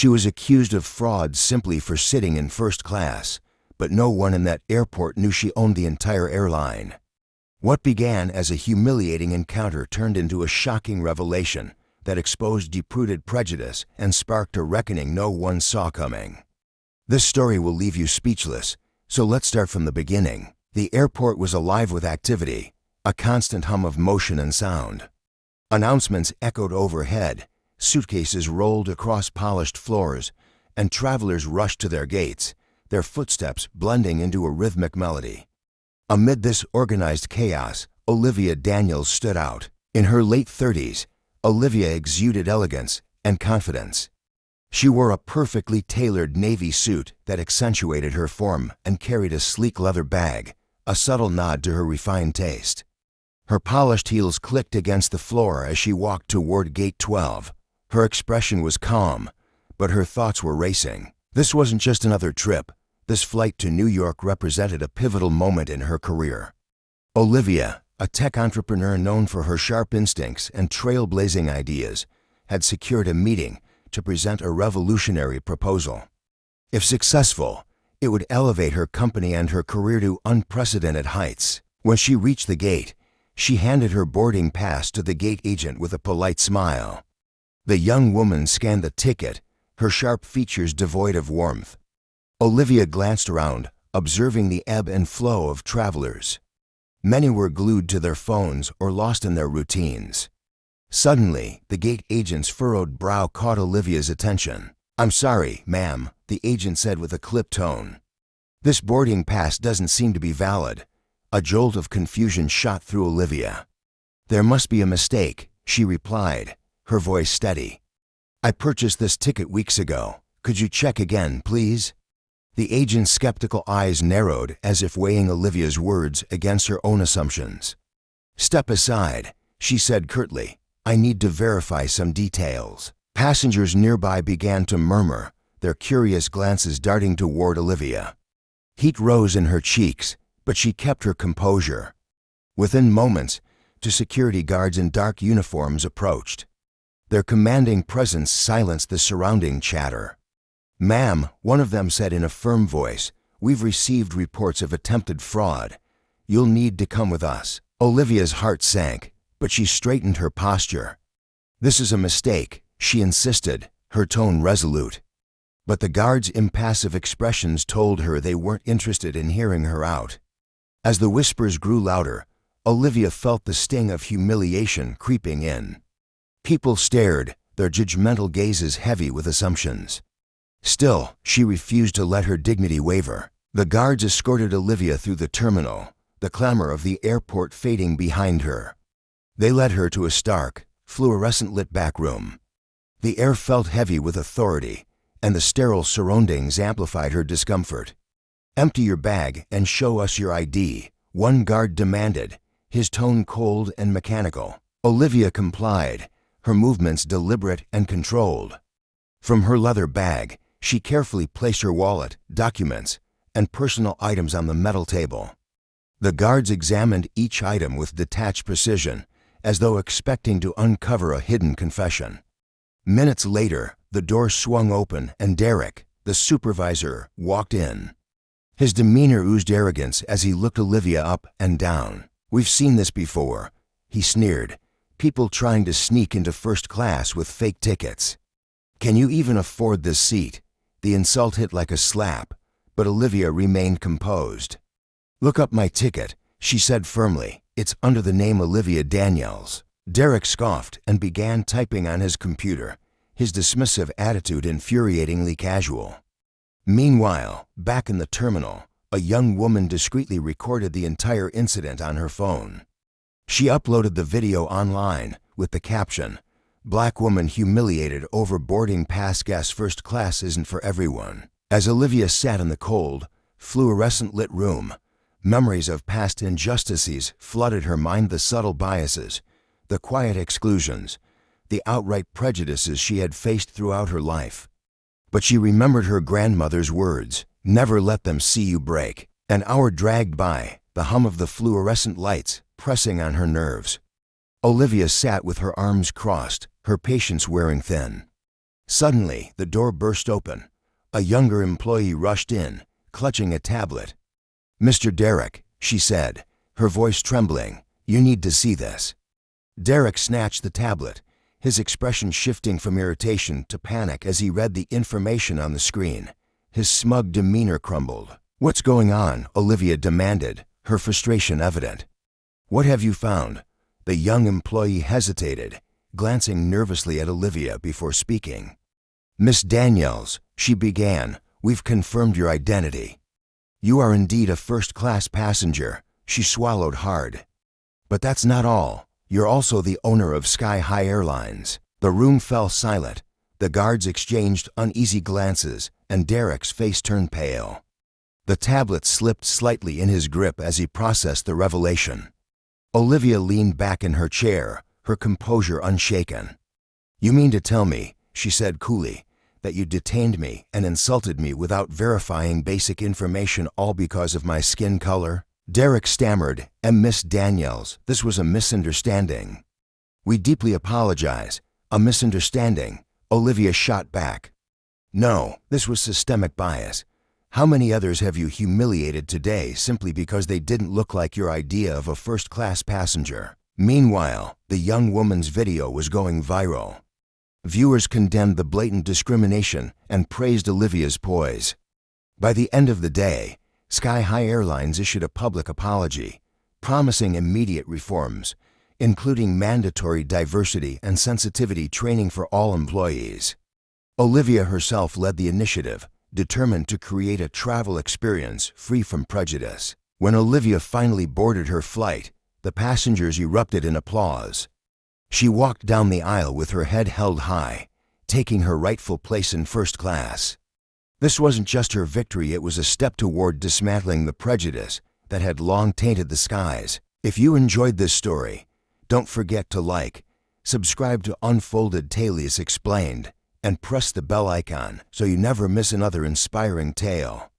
She was accused of fraud simply for sitting in first class, but no one in that airport knew she owned the entire airline. What began as a humiliating encounter turned into a shocking revelation that exposed deep-rooted prejudice and sparked a reckoning no one saw coming. This story will leave you speechless, so let's start from the beginning. The airport was alive with activity, a constant hum of motion and sound. Announcements echoed overhead, suitcases rolled across polished floors, and travelers rushed to their gates, their footsteps blending into a rhythmic melody. Amid this organized chaos, Olivia Daniels stood out. In her late 30s, Olivia exuded elegance and confidence. She wore a perfectly tailored navy suit that accentuated her form and carried a sleek leather bag, a subtle nod to her refined taste. Her polished heels clicked against the floor as she walked toward Gate 12. Her expression was calm, but her thoughts were racing. This wasn't just another trip. This flight to New York represented a pivotal moment in her career. Olivia, a tech entrepreneur known for her sharp instincts and trailblazing ideas, had secured a meeting to present a revolutionary proposal. If successful, it would elevate her company and her career to unprecedented heights. When she reached the gate, she handed her boarding pass to the gate agent with a polite smile. The young woman scanned the ticket, her sharp features devoid of warmth. Olivia glanced around, observing the ebb and flow of travelers. Many were glued to their phones or lost in their routines. Suddenly, the gate agent's furrowed brow caught Olivia's attention. "I'm sorry, ma'am," the agent said with a clipped tone. "This boarding pass doesn't seem to be valid." A jolt of confusion shot through Olivia. "There must be a mistake," she replied, her voice steady. "I purchased this ticket weeks ago. Could you check again, please?" The agent's skeptical eyes narrowed as if weighing Olivia's words against her own assumptions. "Step aside," she said curtly. "I need to verify some details." Passengers nearby began to murmur, their curious glances darting toward Olivia. Heat rose in her cheeks, but she kept her composure. Within moments, two security guards in dark uniforms approached. Their commanding presence silenced the surrounding chatter. "Ma'am," one of them said in a firm voice, "we've received reports of attempted fraud. You'll need to come with us." Olivia's heart sank, but she straightened her posture. "This is a mistake," she insisted, her tone resolute. But the guards' impassive expressions told her they weren't interested in hearing her out. As the whispers grew louder, Olivia felt the sting of humiliation creeping in. People stared, their judgmental gazes heavy with assumptions. Still, she refused to let her dignity waver. The guards escorted Olivia through the terminal, the clamor of the airport fading behind her. They led her to a stark, fluorescent-lit back room. The air felt heavy with authority, and the sterile surroundings amplified her discomfort. "Empty your bag and show us your ID," one guard demanded, his tone cold and mechanical. Olivia complied, her movements deliberate and controlled. From her leather bag, she carefully placed her wallet, documents, and personal items on the metal table. The guards examined each item with detached precision, as though expecting to uncover a hidden confession. Minutes later, the door swung open and Derek, the supervisor, walked in. His demeanor oozed arrogance as he looked Olivia up and down. "We've seen this before," he sneered. "People trying to sneak into first class with fake tickets. Can you even afford this seat?" The insult hit like a slap, but Olivia remained composed. "Look up my ticket," she said firmly. "It's under the name Olivia Daniels." Derek scoffed and began typing on his computer, his dismissive attitude infuriatingly casual. Meanwhile, back in the terminal, a young woman discreetly recorded the entire incident on her phone. She uploaded the video online with the caption, "Black woman humiliated over boarding pass, guess first class isn't for everyone." As Olivia sat in the cold, fluorescent-lit room, memories of past injustices flooded her mind, the subtle biases, the quiet exclusions, the outright prejudices she had faced throughout her life. But she remembered her grandmother's words, "Never let them see you break." An hour dragged by, the hum of the fluorescent lights pressing on her nerves. Olivia sat with her arms crossed, her patience wearing thin. Suddenly, the door burst open. A younger employee rushed in, clutching a tablet. "Mr. Derek," she said, her voice trembling, "you need to see this." Derek snatched the tablet, his expression shifting from irritation to panic as he read the information on the screen. His smug demeanor crumbled. "What's going on?" Olivia demanded, her frustration evident. "What have you found?" The young employee hesitated, glancing nervously at Olivia before speaking. "Miss Daniels," she began, "we've confirmed your identity. You are indeed a first-class passenger." She swallowed hard. "But that's not all. You're also the owner of Sky High Airlines." The room fell silent. The guards exchanged uneasy glances, and Derek's face turned pale. The tablet slipped slightly in his grip as he processed the revelation. Olivia leaned back in her chair, her composure unshaken. "You mean to tell me," she said coolly, "that you detained me and insulted me without verifying basic information, all because of my skin color?" Derek stammered, "Miss Daniels, this was a misunderstanding." "We deeply apologize. A misunderstanding," Olivia shot back. "No, this was systemic bias. How many others have you humiliated today simply because they didn't look like your idea of a first-class passenger?" Meanwhile, the young woman's video was going viral. Viewers condemned the blatant discrimination and praised Olivia's poise. By the end of the day, Sky High Airlines issued a public apology, promising immediate reforms, including mandatory diversity and sensitivity training for all employees. Olivia herself led the initiative, determined to create a travel experience free from prejudice. When Olivia finally boarded her flight, the passengers erupted in applause. She walked down the aisle with her head held high, taking her rightful place in first class. This wasn't just her victory, it was a step toward dismantling the prejudice that had long tainted the skies. If you enjoyed this story, don't forget to like, subscribe to Unfolded Tales Explained, and press the bell icon so you never miss another inspiring tale.